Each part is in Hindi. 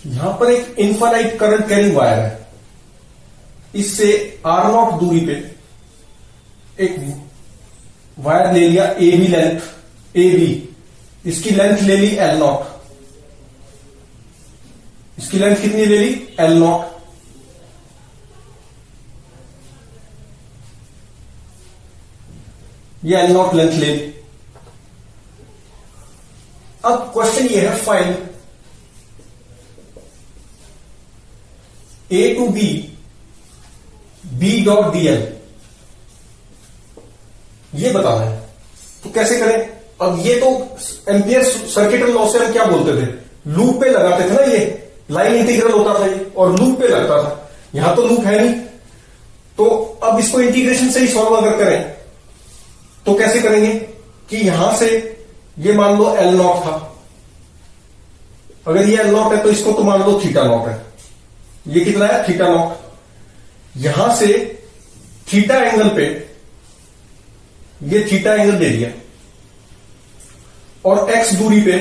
यहां पर एक इनफाइनाइट करंट कैरिंग वायर है, इससे R0 दूरी पे एक वायर ले लिया AB लेंथ, AB, इसकी लेंथ ले ली L0, इसकी लेंथ कितनी ले ली L0, ये L0 लेंथ ले ली। अब क्वेश्चन ये है find A to B, B dot DL, ये बताना है। तो कैसे करें? अब ये तो एम्पियर सर्किट लॉ से हम क्या बोलते थे, लूप पे लगाते थे ना, ये लाइन इंटीग्रल होता था ये, और लूप पे लगता था। यहां तो लूप है नहीं, तो अब इसको इंटीग्रेशन से ही सॉल्व अगर करें तो कैसे करेंगे कि यहां से ये मान लो L0 था, अगर ये L0 है तो इसको तो मान लो θ0 है, ये कितना है θ0, यहां से थीटा एंगल पे ये थीटा एंगल दे दिया, और x दूरी पे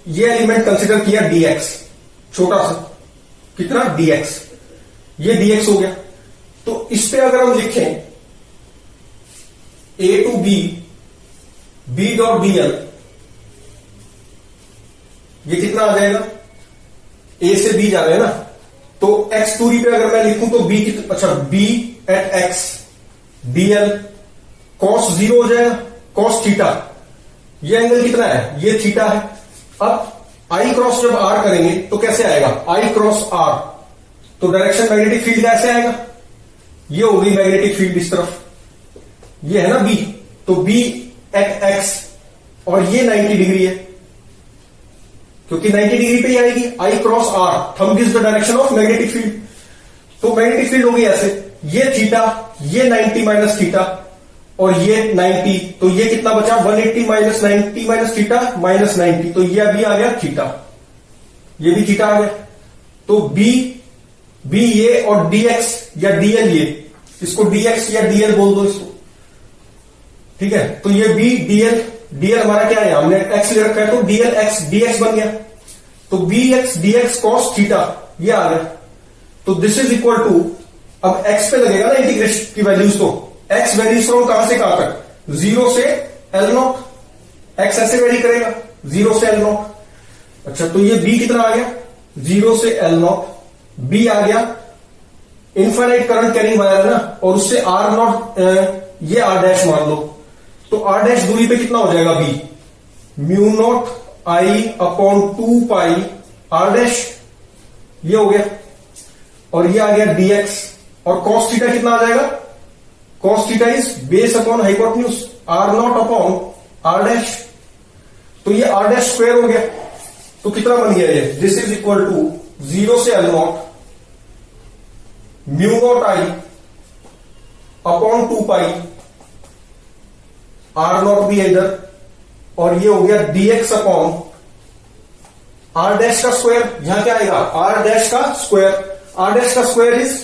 ये एलिमेंट कंसिडर किया dx, छोटा सा, कितना dx, ये dx हो गया। तो इस पे अगर हम लिखें A to B, B dot DL, ये कितना आ जाएगा, A से B जा रहे हैं ना, तो x दूरी पे अगर मैं लिखूं तो B कितना, अच्छा B at x DL cos 0 हो जाएगा, cos थीटा, ये एंगल कितना है, ये थीटा है। अब I क्रॉस जब R करेंगे तो कैसे आएगा, I क्रॉस R, तो डायरेक्शन मैग्नेटिक फील्ड कैसे आएगा, ये हो गई मैग्नेटिक फील्ड इस तरफ, ये है ना B, तो B एट x, और ये 90 डिग्री है, क्योंकि 90 डिग्री पे ही आएगी, I cross R, thumb gives the direction of magnetic field, तो मैग्नेटिक फील्ड होगी ऐसे, ये थीटा, ये 90 माइनस थीटा, और ये 90, तो ये कितना बचा 180 माइनस 90 माइनस थीटा माइनस 90, तो ये अभी आ गया थीटा, ये भी थीटा आ गया। तो B ये और dx या dl, ये इसको dx या dl बोल दो इसको, ठीक है। तो ये B dl हमारा क्या है, हमने x ले रखा है, तो dl x dx बन गया, तो bx dx cos थीटा ये आ गया। तो दिस इज इक्वल टू, अब x पे लगेगा ना इंटीग्रेशन की वैल्यूज, तो x वेरीज फ्रॉम कहां से कहां तक, 0 से L0, x ऐसे वेरी करेगा 0 से L0। अच्छा, तो ये b कितना आ गया, 0 से L0, b आ गया इनफाइनाइट करंट कैरिंग वायर है ना, और उससे R0, ये R डैश मान लो, तो R डैश दूरी पे कितना हो जाएगा b, mu naught I upon 2 pi R dash, ये हो गया, और ये आ गया dx, और cos थीटा कितना आ जाएगा, cos theta is base upon hypotenuse, R0 upon R dash, तो ये R डैश स्क्वायर हो गया, तो कितना बन गया ये, दिस इज इक्वल टू 0 से L0 mu naught I upon 2 pi R0 भी है इधर, और ये हो गया dx अपॉन R डैश का स्क्वायर, यहां क्या आएगा R डैश का स्क्वायर, R डैश का स्क्वायर इज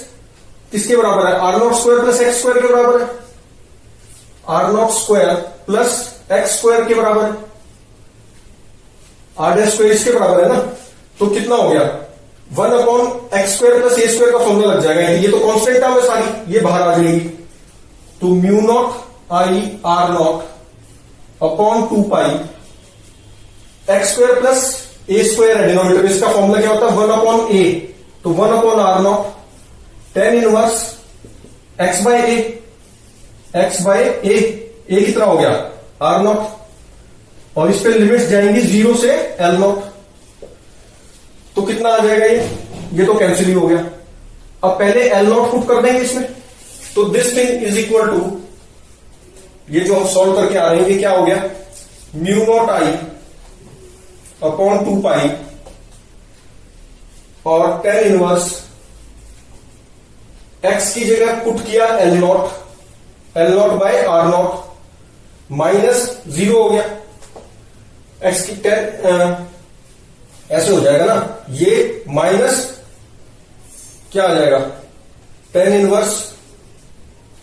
किसके बराबर है, R0 square plus x square के बराबर है, R0 square plus x square के बराबर है, R डैश स्क्वायर इसके बराबर है ना, तो कितना हो गया 1 upon x square plus a square का फॉर्मूला लग जाएगा, ये तो कांस्टेंट टर्म है सारी, ये बाहर आ जाएगी, तो mu naught I R0 upon 2 pi x square plus a square है डिनोमिनेटर, इसका फॉर्मूला क्या होता है 1 अपॉन ए, तो 1 upon R0 tan inverse x by a, x by a, a कितना हो गया R0, और इस पे लिमिट्स जाएंगी 0 से L0, तो कितना आ जाएगा ये तो कैंसिल ही हो गया। अब पहले L0 पुट कर देंगे इसमें, तो this thing is equal to, ये जो हम सॉल्व करके आ रहे हैं ये क्या हो गया, म्यू नॉट I अपॉन 2 पाई और tan इनवर्स x की जगह पुट किया L0 बाय R0 माइनस 0 हो गया, x की tan ऐसे हो जाएगा ना, ये माइनस क्या आ जाएगा tan इनवर्स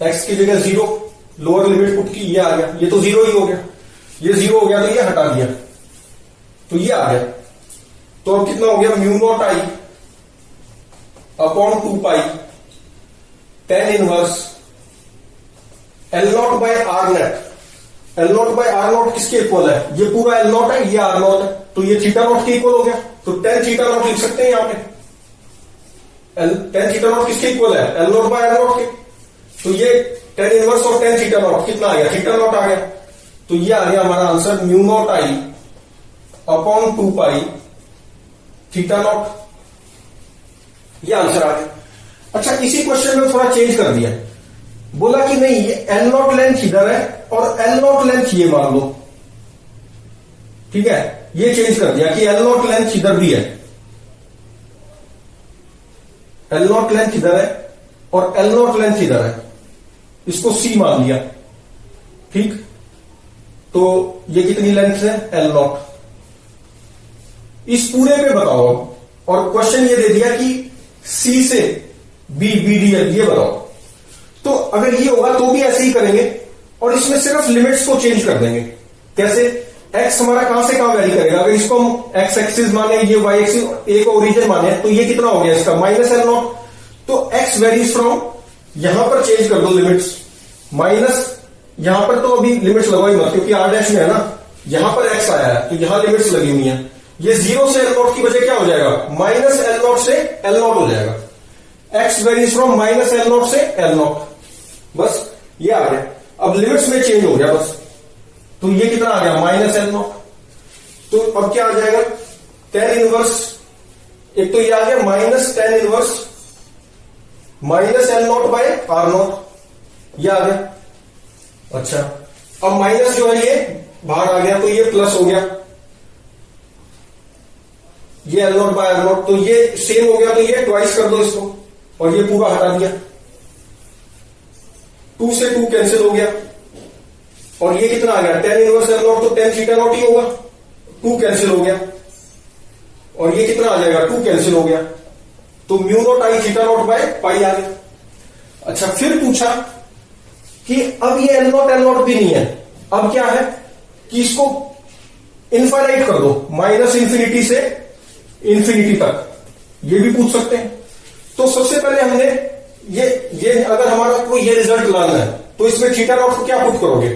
x की जगह 0, लोअर लिमिट पुट की, ये आ गया, ये तो 0 ही हो गया, ये 0 हो गया तो ये हटा दिया, तो ये आ गया, तो अब कितना हो गया, mu not I upon 2 pi tan inverse L nought by R nought. L nought by R nought किसके इक्वल है, ये पूरा एल नॉट है, ये आर नॉट है, तो ये थीटा नॉट के इक्वल हो गया। तो tan थीटा नॉट लिख सकते हैं यहां पे, tan थीटा नॉट किसके इक्वल है, L nought by R nought के। तो ये tan इनवर्स और tan थीटा नॉट कितना आ गया, थीटा नॉट आ गया। तो ये आ गया हमारा answer mu naught I upon 2 pi theta nought, ये आंसर आ गया। अच्छा, इसी क्वेश्चन में थोड़ा चेंज कर दिया, बोला कि नहीं ये एल नॉट लेंथ इधर है और एल नॉट लेंथ ये मान लो, ठीक है, ये चेंज कर दिया कि एल नॉट लेंथ इधर भी है, एल नॉट लेंथ इधर है और एल नॉट लेंथ इधर है, इसको सी मान लिया, ठीक। तो ये कितनी लेंथ है, एल नॉट। इस पूरे पे बताओ अब, और क्वेश्चन ये दे दिया कि सी से बी बी डी एल, ये बताओ। तो अगर ये होगा तो भी ऐसे ही करेंगे, और इसमें सिर्फ लिमिट्स को चेंज कर देंगे। कैसे, एक्स हमारा कहां से कहां वैरी करेगा, अगर इसको हम एक्स एक्सिस माने, ये वाई एक्सिस, ए को ओरिजिन माने, तो ये कितना हो गया इसका, माइनस एल नॉट। तो एक्स वेरीज फ्रॉम, यहां पर चेंज कर दो लिमिट्स, माइनस, यहां पर तो अभी लिमिट्स लगवाई मत क्योंकि आर डैश में है ना, यहां पर एक्स आया है तो यहां लिमिट्स लगी हुई है। ये 0 से एल नॉट की वजह क्या हो जाएगा, माइनस एल नॉट से एल नॉट हो जाएगा। X varies from minus L not से एल नॉट, बस ये आ गया। अब लिमिट्स में चेंज हो गया बस, तो ये कितना आ गया, माइनस एल नॉट। तो अब क्या आ जाएगा, tan इनवर्स, एक तो ये आ गया minus tan inverse minus L nought by R nought, ये आ गया। अच्छा, अब माइनस जो है ये बाहर आ गया, तो ये प्लस हो गया, ये L nought by R nought, तो ये सेम हो गया, तो ये ट्वाइस कर दो इसको, और ये पूरा हटा दिया, 2 से 2 कैंसिल हो गया, और ये कितना आ गया, tan इनवर्स एल नॉट, तो tan थीटा नॉट ही होगा, 2 कैंसिल हो गया, और ये कितना आ जाएगा, 2 कैंसिल हो गया, तो mu not I theta not by pi आ गया। अच्छा, फिर पूछा कि अब ये एल नॉट भी नहीं है, अब क्या है कि इसको इनफाइनाइट कर दो, माइनस इंफिनिटी से इंफिनिटी तक, ये भी पूछ सकते हैं। तो सबसे पहले हमने ये अगर हमारा को ये रिजल्ट लाना है, तो इसमें थीटा नॉट को क्या पुट करोगे,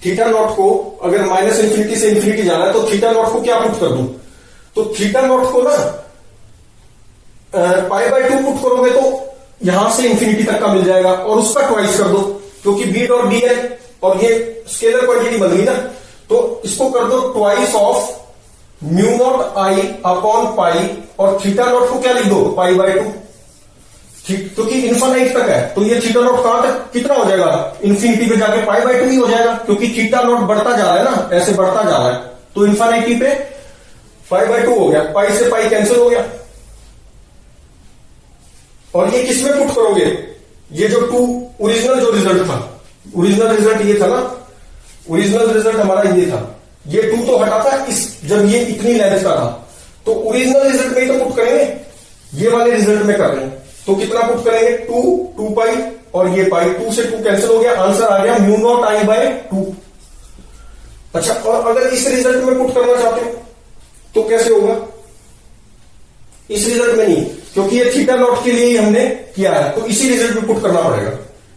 थीटा नॉट को अगर माइनस इंफिनिटी से इंफिनिटी जाना है तो थीटा नॉट को क्या पुट कर दूं, तो थीटा नॉट को ना पाई बाय 2 पुट करोगे तो यहां से इंफिनिटी तक का मिल जाएगा, और उसका ट्वाइस कर दो, क्योंकि बी डॉट डी है और ये स्केलर क्वांटिटी बन गई ना, तो इसको कर दो twice of mu naught I upon pi, और थीटा नॉट को क्या लिख दो, पाई बाय 2, ठीक, क्योंकि इन्फानाइट तक है, तो ये थीटा नॉट कहां तक कितना हो जाएगा, इंफिनिटी पे जाके पाई बाय 2 ही हो जाएगा, क्योंकि थीटा नॉट बढ़ता जा रहा है ना, ऐसे बढ़ता जा रहा है, तो इन्फानाइटी पे पाई बाय 2 हो गया, पाई से पाई कैंसिल हो गया। और ये किसमें पुट करोगे, ये जो 2 ओरिजिनल जो रिजल्ट था, ओरिजिनल रिजल्ट ये था ना, ओरिजिनल रिजल्ट हमारा ये था, ये 2 तो हटा था इस, जब ये इतनी लेंथ का था, तो ओरिजिनल रिजल्ट में ही तो पुट करेंगे, ये वाले रिजल्ट में कर रहे हैं, तो कितना पुट करेंगे, 2 पाई और ये पाई, 2 से 2 कैंसिल हो गया, आंसर आ गया म्यू नॉट आई बाय 2। अच्छा, और अगर इस रिजल्ट में पुट करना चाहते हो तो कैसे होगा, इस रिजल्ट में नहीं, क्योंकि ये थीटा नॉट के लिए ही हमने किया है, तो इसी रिजल्ट में पुट करना पड़ेगा।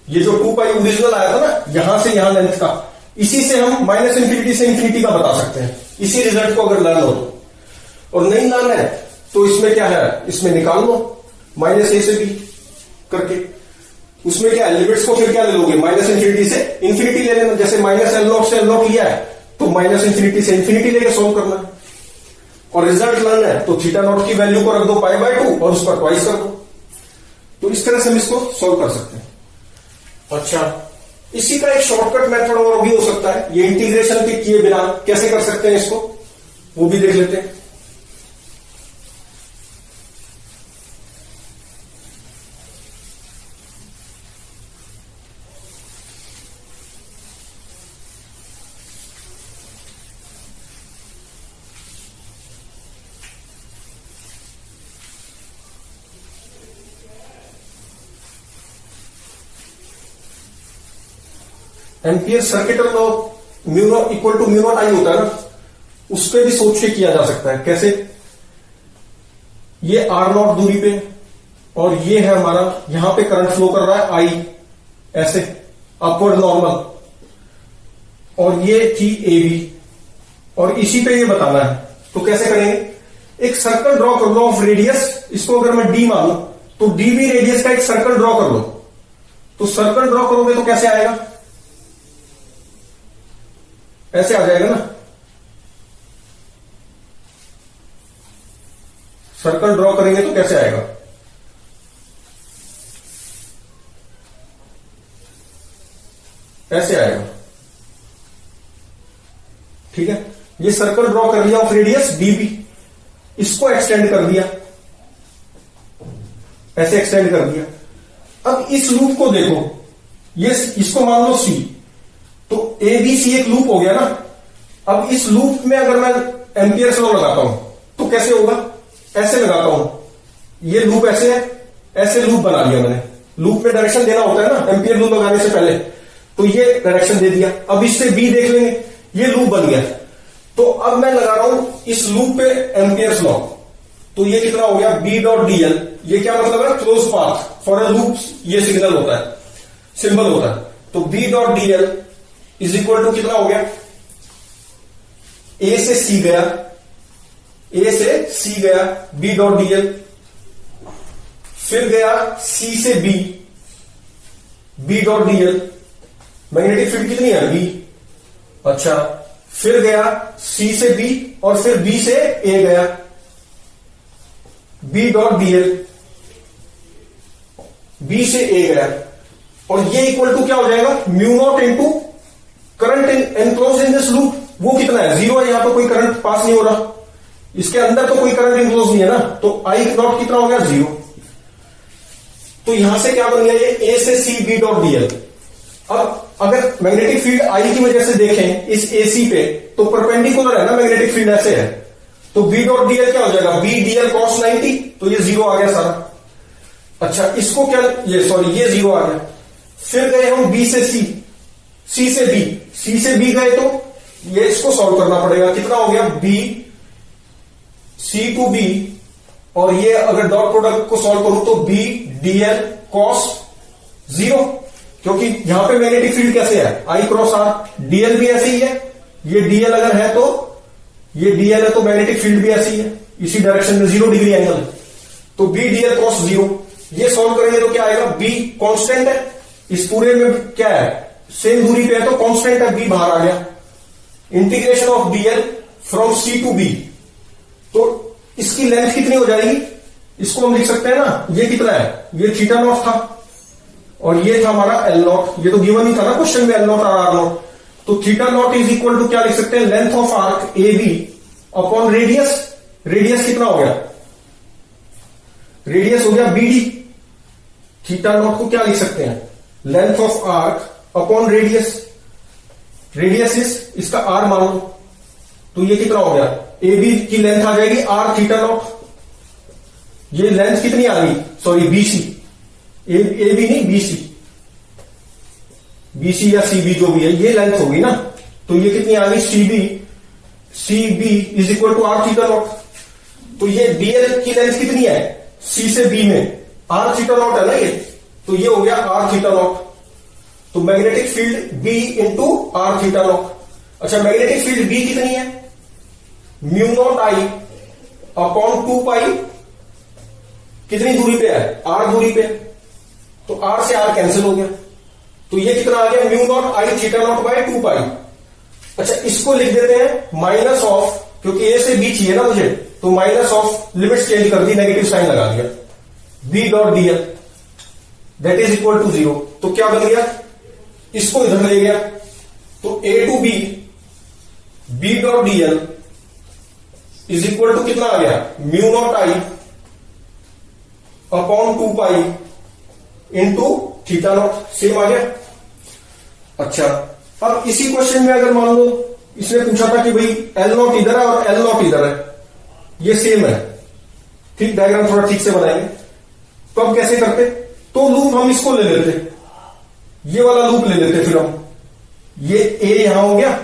ये जो 2 पाई ओरिजिनल आया था ना, यहां से यहां लेंथ का, इसी से हम माइनस इंफिनिटी से इंफिनिटी का बता सकते हैं, इसी रिजल्ट को अगर लाना हो तो। और नहीं लाना है तो इसमें क्या है, इसमें निकाल लो माइनस ए से बी करके, उसमें क्या है, लिमिट्स को फिर क्या ले लोगे, माइनस इंफिनिटी से इंफिनिटी ले लेना, जैसे माइनस एल नॉट से एल नॉट लिया है तो माइनस इंफिनिटी से इंफिनिटी लेके सोल्व करना है, और रिजल्ट लाना है तो थीटा नॉट की वैल्यू को रख दो पाई बाय 2 और उस पर ट्वाइस कर दो, तो इस तरह से हम इसको सोल्व कर सकते हैं। अच्छा, इसी का एक शॉर्टकट मेथड और भी हो सकता है, ये इंटीग्रेशन के किए बिना कैसे कर सकते हैं इसको, वो भी देख लेते हैं। Ampere circuit law mu naught equal to mu not I होता है ना, उस पर भी सोच के किया जा सकता है। कैसे? ये R0 दूरी पे और ये है हमारा, यहां पे करंट फ्लो कर रहा है I, ऐसे अपवर्ड नॉर्मल, और ये थी AB, और इसी पे ये बताना है। तो कैसे करेंगे? एक सर्कल ड्रॉ कर लो ऑफ रेडियस, इसको अगर मैं D मानू तो DB रेडियस का एक सर्कल ड्रॉ कर लो। तो सर्कल ड्रॉ करोगे तो कैसे आएगा? ऐसे आ जाएगा ना। सर्कल ड्रॉ करेंगे तो कैसे आएगा? ऐसे आएगा। ठीक है, ये सर्कल ड्रॉ कर लिया ऑफ रेडियस डीबी, इसको एक्सटेंड कर दिया, ऐसे एक्सटेंड कर दिया। अब इस लूप को देखो, ये इसको मान लो सी, तो ए बी सी एक लूप हो गया ना। अब इस लूप में अगर मैं एम्पियर्स लॉ लगाता हूं तो कैसे होगा? ऐसे लगाता हूं, ये लूप ऐसे है, ऐसे लूप बना लिया मैंने। लूप में डायरेक्शन देना होता है ना एम्पियर लूप लगाने से पहले, तो ये डायरेक्शन दे दिया। अब इससे बी देख लेंगे, ये लूप बन गया। तो अब मैं लगा रहा हूं इस लूप पे एम्पियर्स लॉ, तो ये कितना हो गया? B dot D L. ये क्या मतलब है? Close path for a loop, ये सिग्नल होता है, सिंबल होता है। तो B dot D L is equal to कितना हो गया? ए से सी गया, ए से सी गया बी डॉट डी एल, फिर गया सी से B, B dot D L. Magnetic field कितनी है? बी। अच्छा, फिर गया सी से बी और फिर बी से ए गया, B dot D L, B से ए गया, और ये इक्वल टू क्या हो जाएगा? Mu nought into current enclose in this loop. वो कितना है? 0 है, यहां पर कोई करंट पास नहीं हो रहा, इसके अंदर तो कोई करंट एनक्लोज नहीं है ना, तो आई नॉट कितना हो गया? 0। तो यहां से क्या बन गया? ये ए से C B dot D L. अब अगर मैग्नेटिक फील्ड आई की वजह से देखें इस एसी पे, तो परपेंडिकुलर है ना मैग्नेटिक फील्ड, ऐसे है, तो बी डॉट डी एल क्या हो जाएगा? बी डी एल कॉस 90, तो ये 0 आ गया सारा। अच्छा, इसको क्या, ये सॉरी, ये 0 आ गया। फिर गए हम बी से सी, सी से बी, सी से बी गए, तो ये इसको सॉल्व करना पड़ेगा। कितना हो गया? बी सी टू बी, और ये अगर डॉट प्रोडक्ट को सॉल्व करूं तो बी डी एल कॉस 0, क्योंकि यहां पे मैग्नेटिक फील्ड कैसे है? आई क्रॉस आर। डीएल भी ऐसे ही है, ये डीएल अगर है तो ये डीएल है, तो मैग्नेटिक फील्ड भी ऐसी है, इसी डायरेक्शन में 0 डिग्री एंगल, तो बी डीएल क्रॉस 0। ये सॉल्व करेंगे तो क्या आएगा? बी कांस्टेंट है, इस पूरे में क्या है? सेम दूरी पे है, तो कांस्टेंट है, बी बाहर आ गया। Integration of DL from C to B, तो इसकी लेंथ कितनी हो जाएगी? इसको हम लिख सकते हैं ना, ये कितना है? ये थीटा नॉट था, और ये था हमारा एल नॉट। ये तो गिवन ही था ना क्वेश्चन में, एल नॉट और आर नॉट। तो theta nought is equal to क्या लिख सकते हैं? Length of arc A B upon radius. Radius कितना हो गया? रेडियस हो गया बी डी। थीटा नॉट को क्या लिख सकते हैं? Length of arc upon radius. Radius is, इसका आर मान लो, तो ये कितना हो गया? ए बी की लेंथ आ जाएगी आर थीटा नॉट। ये लेंथ कितनी आ गई? Sorry, B C, A B नहीं, बी सी, बी सी या सी बी जो भी है, ये लेंथ होगी ना, तो ये कितनी आ गई? C B is equal to R theta nought. तो ये डीएल की लेंथ कितनी है? सी से बी में आर थीटा नॉट है ना ये, तो ये हो गया आर थीटा नॉट। तो magnetic field B into R theta nought. अच्छा, मैग्नेटिक फील्ड बी कितनी है? Mu not I upon 2 pi, कितनी दूरी पे है? आर दूरी पे, तो आर से आर कैंसिल हो गया, तो ये कितना आ गया? Mu not I theta not by 2 pi. अच्छा, इसको लिख देते हैं माइनस ऑफ, क्योंकि ए से बी चाहिए ना मुझे, तो माइनस ऑफ, लिमिट्स चेंज कर दी, नेगेटिव साइन लगा दिया, B dot DL that is equal to 0। तो क्या बन गया? इसको इधर ले गया, तो A to B, B dot dl is equal to कितना आ गया? Mu not I upon 2 pi into theta naught, same आ गया। अच्छा, अब इसी क्वेश्चन में अगर मान लो इसने पूछा था कि भाई एल नॉट इधर है और एल नॉट इधर है, ये सेम है, ठीक, डायग्राम थोड़ा ठीक से बनाएंगे, तो अब कैसे करते? तो लूप हम इसको ले लेते, ये वाला लूप ले लेते, फिर हम ये ए यहां हो गया,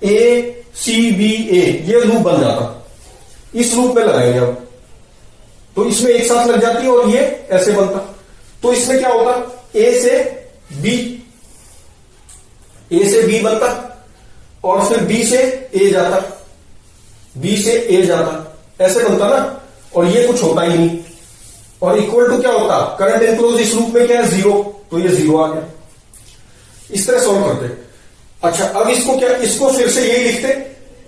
ए CBA, ये लूप बन जाता। इस लूप में लगाएंगे अब, तो इसमें एक साथ लग जाती है और ये ऐसे बनता। तो इसमें क्या होता, A से B बनता और फिर B से A जाता, B से A जाता, ऐसे बनता ना। और ये कुछ होता ही नहीं, और इक्वल टू क्या होता, करंट इनक्लोज इस लूप में क्या है, 0, तो ये 0 आ गया। इस तरह सॉल्व करते। अच्छा, अब इसको क्या, इसको फिर से यही लिखते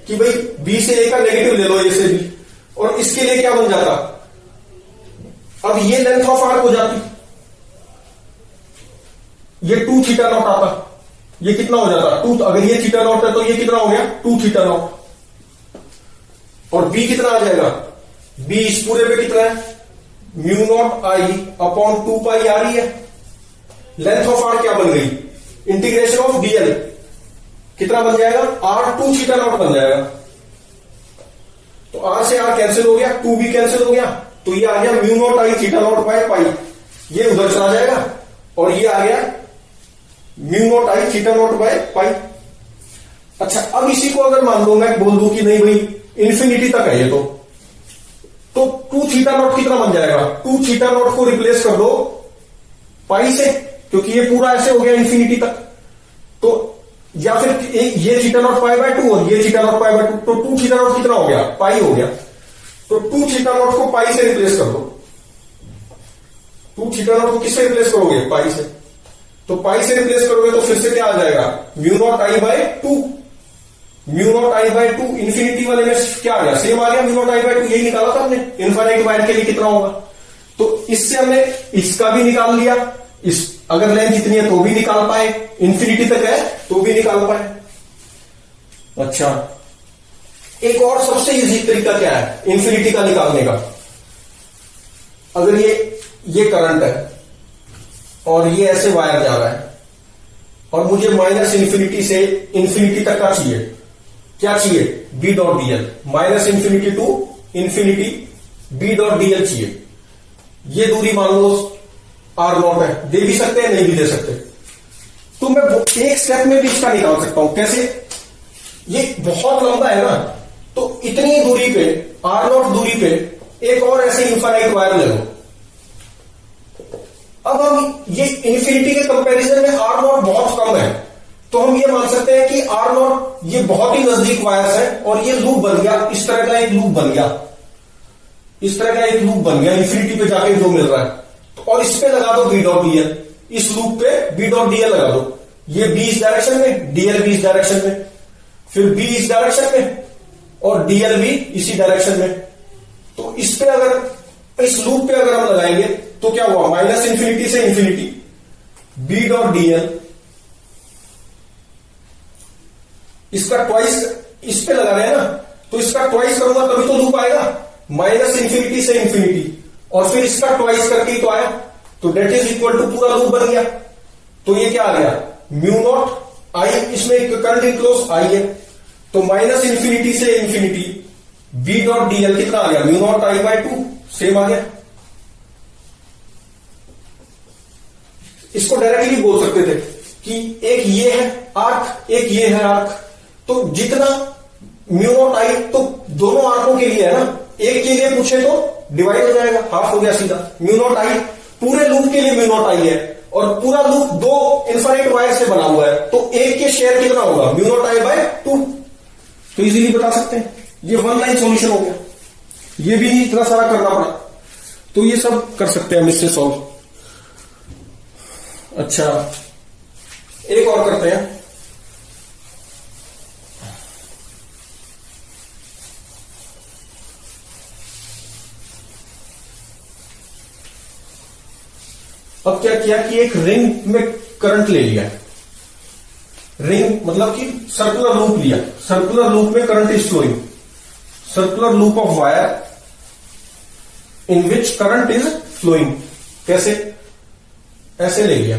कि भाई B से A का नेगेटिव ले लो, A से B, और इसके लिए क्या बन जाता, अब ये लेंथ ऑफ आर्क हो जाती, ये 2 थीटा नॉट आता, ये कितना हो जाता 2, अगर ये थीटा नॉट है तो ये कितना हो गया 2 थीटा नॉट, और B कितना आ जाएगा, B इस पूरे पे कितना है, म्यू नॉट आई अपॉन 2 पाई आ रही है। लेंथ ऑफ आर्क क्या बन गई, इंटीग्रेशन ऑफ dl कितना बन जाएगा, r2 थीटा नॉट बन जाएगा। तो r से r कैंसिल हो गया, 2 भी कैंसिल हो गया, तो ये आ गया mu not I theta not by पाई, ये उधर चला जाएगा, और ये आ गया mu not I theta not by पाई। अच्छा, अब इसी को अगर मान लो मैं बोल दूं कि नहीं भाई इंफिनिटी तक है ये, तो 2 थीटा नॉट कितना बन जाएगा, 2 थीटा नॉट को रिप्लेस कर दो पाई से, क्योंकि ये पूरा ऐसे हो गया इंफिनिटी तक। तो या फिर ये थीटा नॉट पाई बाय 2 और ये थीटा नॉट पाई बाय 2, तो 2 थीटा नॉट कितना हो गया, पाई हो गया। तो 2 थीटा नॉट को पाई से रिप्लेस कर दो, 2 थीटा नॉट को किससे रिप्लेस करोगे, पाई से। तो पाई से रिप्लेस करोगे तो फिर से क्या आ जाएगा, mu naught I by 2, mu naught I by 2, infinity वाले में क्या आ गया, सेम आ गया, म्यू नॉट आई बाय 2, यही निकाला था हमने, इनफाइनाइट वायर के लिए कितना होगा। तो इससे हमने इसका भी निकाल लिया, इस अगर लेंथ इतनी है तो भी निकाल पाए, इंफिनिटी तक है तो भी निकाल पाए। अच्छा, एक और सबसे इजी तरीका क्या है इंफिनिटी का निकालने का, अगर ये करंट है और ये ऐसे वायर जा रहा है और मुझे माइनस इंफिनिटी से इंफिनिटी तक का चाहिए, क्या चाहिए, B dot DL, minus infinity to infinity B dot DL चाहिए। ये दूरी मान लो आर नॉट है, दे भी सकते हैं नहीं भी दे सकते, तो मैं एक स्टेप में भी इसका निकाल सकता हूं। कैसे, ये बहुत लंबा है ना, तो इतनी दूरी पे आर नॉट दूरी पे एक और ऐसे इनफाइनाइट वायर ले लो। अब हम ये इंफिनिटी के कंपैरिजन में आर नॉट बहुत कम है, तो हम ये मान सकते हैं कि आर नॉट ये बहुत ही नजदीक वायर्स है और ये लूप बन गया, इस तरह का एक लूप बन गया, इस तरह का एक लूप बन गया इंफिनिटी पे जाके जो मिल रहा है। तो और इस पे लगा दो बी डॉट डीएल, इस लूप पे बी डॉट डीएल लगा दो, ये बी इस डायरेक्शन में, डीएल भी इस डायरेक्शन में, फिर बी इस डायरेक्शन में और डीएल भी इसी डायरेक्शन में। तो इस पे अगर इस लूप पे अगर हम लगाएंगे तो क्या हुआ, माइनस इंफिनिटी से इंफिनिटी बी डॉट डीएल, इसका ट्वाइस इस पे लगा रहे हैं ना, तो इसका ट्वाइस करूंगा तभी तो लूप आएगा, माइनस इंफिनिटी से इंफिनिटी और फिर इसका ट्वाइस करके ही तो आया, तो डेट इज इक्वल टू पूरा लूप बन गया। तो ये क्या आ गया, म्यू नॉट आई, इसमें करंट इनक्लोज आई है, तो माइनस इंफिनिटी से इंफिनिटी बी डॉट डीएल कितना आ गया, mu not I by 2, same आ गया। इसको डायरेक्टली बोल सकते थे कि एक ये है आर्क, एक ये है आर्क, तो जितना म्यू नॉट आई तो दोनों आर्कों के लिए है ना, एक के लिए पूछे तो डिवाइड हो जाएगा, हाफ हो गया सीधा। म्यू नॉट आई पूरे लूप के लिए म्यू नॉट आई है और पूरा लूप 2 इनफाइनाइट वायर से बना हुआ है, तो एक के शेयर कितना होगा, म्यू नॉट आई बाय 2, तो इजीली बता सकते हैं। ये वन लाइन सॉल्यूशन हो गया, ये भी नहीं इतना सारा करना पड़ा, तो ये सब कर सकते हैं हम इससे सॉल्व। अच्छा, एक और करते हैं, अब क्या किया कि एक रिंग में करंट ले लिया, रिंग मतलब कि सर्कुलर लूप लिया, सर्कुलर लूप में current is flowing, circular loop of wire in which current is flowing. कैसे, ऐसे ले लिया,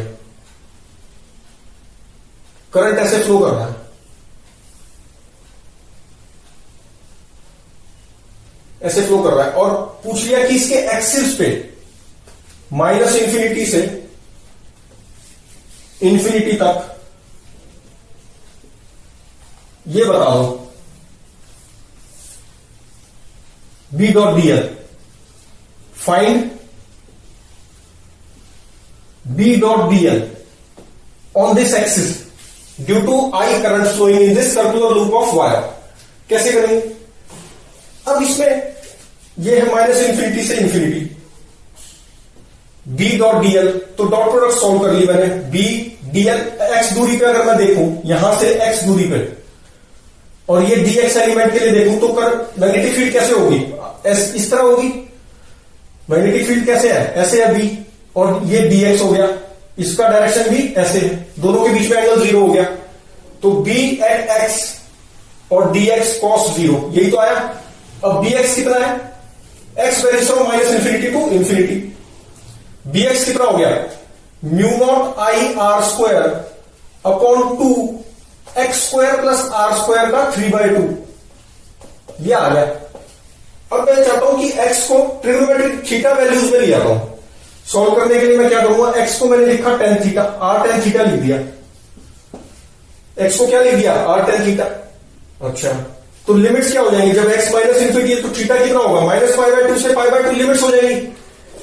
करंट ऐसे फ्लो कर रहा है, ऐसे फ्लो कर रहा है, और पूछ लिया कि इसके एक्सिस पे माइनस इंफिनिटी से इंफिनिटी तक ये बता दो B dot DL, find B dot DL on this axis due to I current flowing in this circular loop of wire. कैसे करेंगे? अब इसमें ये है माइनस इंफिनिटी से इंफिनिटी, बी डॉट डीएल, तो डॉट प्रोडक्ट सॉल्व कर ली मैंने। बी डीएल एक्स दूरी पे अगर मैं देखूं, यहां से एक्स दूरी पे, और ये डीएक्स एलिमेंट के लिए देखूं तो कर मैग्नेटिक फील्ड कैसे होगी? इस तरह होगी। मैग्नेटिक फील्ड कैसे है? ऐसे है बी, और ये डीएक्स हो गया, इसका डायरेक्शन भी ऐसे है, दोनों के बीच में एंगल 0 हो गया, तो बी एट एक्स और डीएक्स कॉस 0, यही तो आया। अब bx कितना है? x varies from minus infinity to infinity. bx कितना हो गया? Mu not I R square upon 2 X square plus R square का 3/2, ये आ गया। अब मैं चाहता हूं कि x को ट्रिग्नोमेट्रिक थीटा वैल्यूज में ले आता हूं। सॉल्व करने के लिए मैं क्या करूंगा? x को मैंने लिखा tan theta, r tan theta लिख दिया। x को क्या लिख दिया? r tan theta. अच्छा, तो लिमिट्स क्या हो जाएंगी? जब x माइनस इंफिनिटी है तो थीटा कितना होगा? -π/2 से π/2 लिमिट्स हो जाएंगी।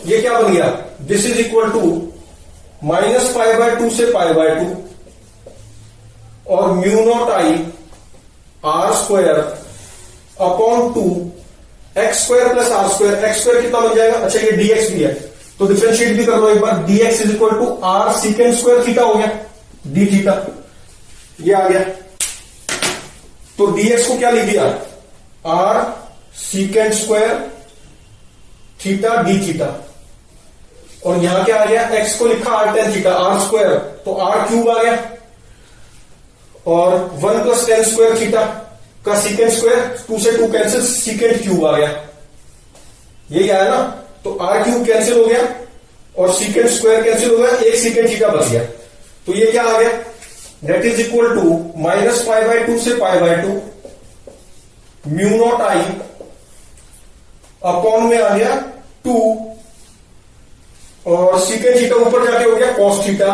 ये क्या बन गया? दिस इज इक्वल टू -π/2 से π/2 और mu not I R square upon 2 X square plus R square. X square कितना बन जाएगा? अच्छा, ये dx भी है तो डिफरेंशिएट भी कर लो एक बार। dx is equal to R secant square theta हो गया, डी थीटा, ये आ गया। तो dx को क्या लिख दिया? r सीकेंड square theta d theta, और यहां क्या आ गया? x को लिखा r tan theta, r square तो r क्यूब आ गया, और 1 प्लस tan स्क्वायर थीटा का सीकेंड स्क्वायर, 2 से 2 कैंसिल, सीकेंड क्यूब आ गया। ये क्या है ना, तो r क्यूब कैंसिल हो गया और सीकेंड स्क्वायर कैंसिल हो गया, एक सीकेंड थीटा बच गया। तो ये क्या आ गया? That is equal to -π/2 से π/2 म्यू नॉट आई अपॉन में आ गया 2, और सीकेंड थीटा ऊपर जाके हो गया cos theta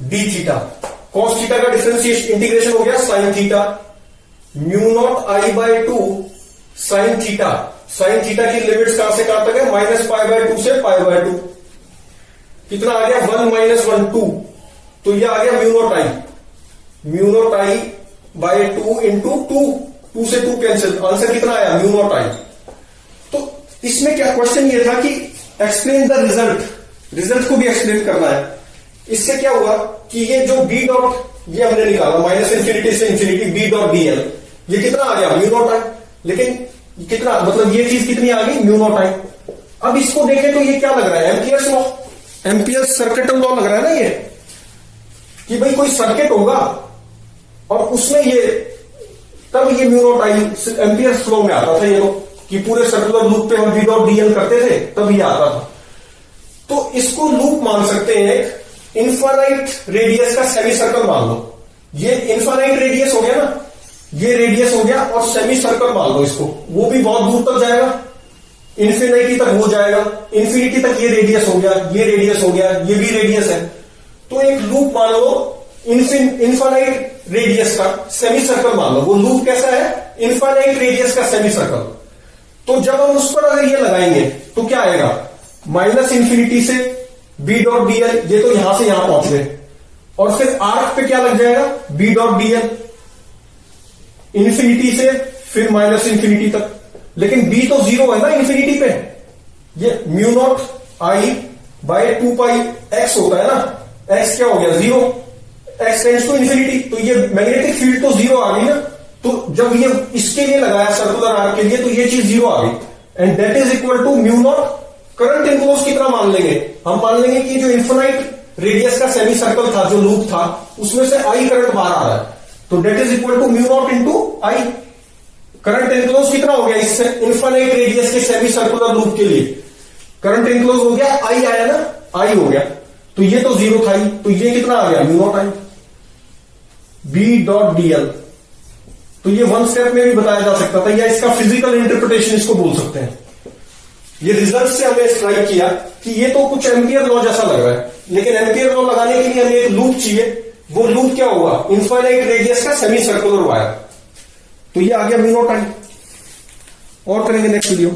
d theta. cos theta का डिफरेंशिएशन इंटीग्रेशन हो गया sin theta, mu not I by 2 sin theta. sin theta की लिमिट्स कहां से कहां तक है? -π/2 से π/2। कितना आ गया? 1 - 1 2, तो ये आ गया mu not I, mu naught I by 2 into 2 से 2 कैंसिल, आंसर कितना आया? Mu not I. तो इसमें क्या क्वेश्चन ये था कि एक्सप्लेन द रिजल्ट, रिजल्ट को भी एक्सप्लेन करना है। इससे क्या हुआ कि ये जो बी डॉट, ये हमने निकाला माइनस इंफिनिटी से इंफिनिटी, बी डॉट डीएल, ये कितना आ गया? Mu not I. लेकिन कितना, मतलब ये चीज कितनी आ गई? Mu not I. अब इसको देखें तो ये क्या लग रहा है? Ampere's law, amperes circuital law लग रहा है ना ये, कि भाई कोई सर्किट होगा और उसमें ये, तब ये mu not I ampere flow में आता था ये लोग, कि पूरे सर्कुलर लूप पे हम वी डॉट डीएल करते थे तब ये आता था। तो इसको लूप मान सकते हैं, एक इनफाइनाइट रेडियस का सेमी सर्कल मान लो। ये इनफाइनाइट रेडियस हो गया ना, ये रेडियस हो गया, और सेमी सर्कल मान लो इसको, वो भी बहुत दूर तक जाएगा, इन्फिनिटी तक हो जाएगा, इन्फिनिटी तक ये रेडियस हो गया, ये रेडियस हो गया, ये भी रेडियस है। तो एक लूप मान लो इनफाइनाइट रेडियस का सेमी सर्कल मान लो। वो लूप कैसा है? इनफाइनाइट रेडियस का सेमी सर्कल। तो जब हम उस पर अगर ये लगाएंगे तो क्या आएगा? माइनस इंफिनिटी से बी डॉट डीएल, ये तो यहां से यहां पहुंच गए, और फिर आर्क पे क्या लग जाएगा? बी डॉट डीएल, इंफिनिटी से फिर माइनस इंफिनिटी तक। लेकिन बी तो 0 है ना इंफिनिटी पे, ये mu naught I bye 2π x होता है ना, एक्स क्या हो गया? 0, एक्स टेंड्स टू इंफिनिटी, तो ये मैग्नेटिक फील्ड तो 0 आ गई ना। तो जब ये इसके लिए लगाया सर्कुलर आर्क के लिए, तो ये चीज 0 आ गई, and that is equal to mu nought current enclose कितना मान लेंगे? हम मान लेंगे कि जो इन्फिनाइट रेडियस का सेमी सर्कल था, जो लूप था, उसमें से आई करंट बाहर आ रहा है, तो that is equal to mu nought into I. Current enclose कितना हो गया? इससे इन्फिनाइट रेडियस के सेमी सर्कुलर लूप के लिए करंट इनक्लोज हो गया, आई आया ना, आई हो गया, तो ये तो 0 था ही, तो ये कितना आ गया? Mu not I. B dot DL, तो ये 1 स्टेप में भी बताया जा सकता था, या इसका फिजिकल इंटरप्रिटेशन इसको बोल सकते हैं। ये रिजल्ट से हमने स्ट्राइक किया कि ये तो कुछ एम्पियर लॉ जैसा लग रहा है, लेकिन एम्पियर लॉ लगाने के लिए हमें एक लूप चाहिए। वो लूप क्या होगा? इनफाइनाइट रेडियस का सेमी सर्कुलर वायर। तो ये आ गया म्यू नॉट आई। और करेंगे नेक्स्ट वीडियो।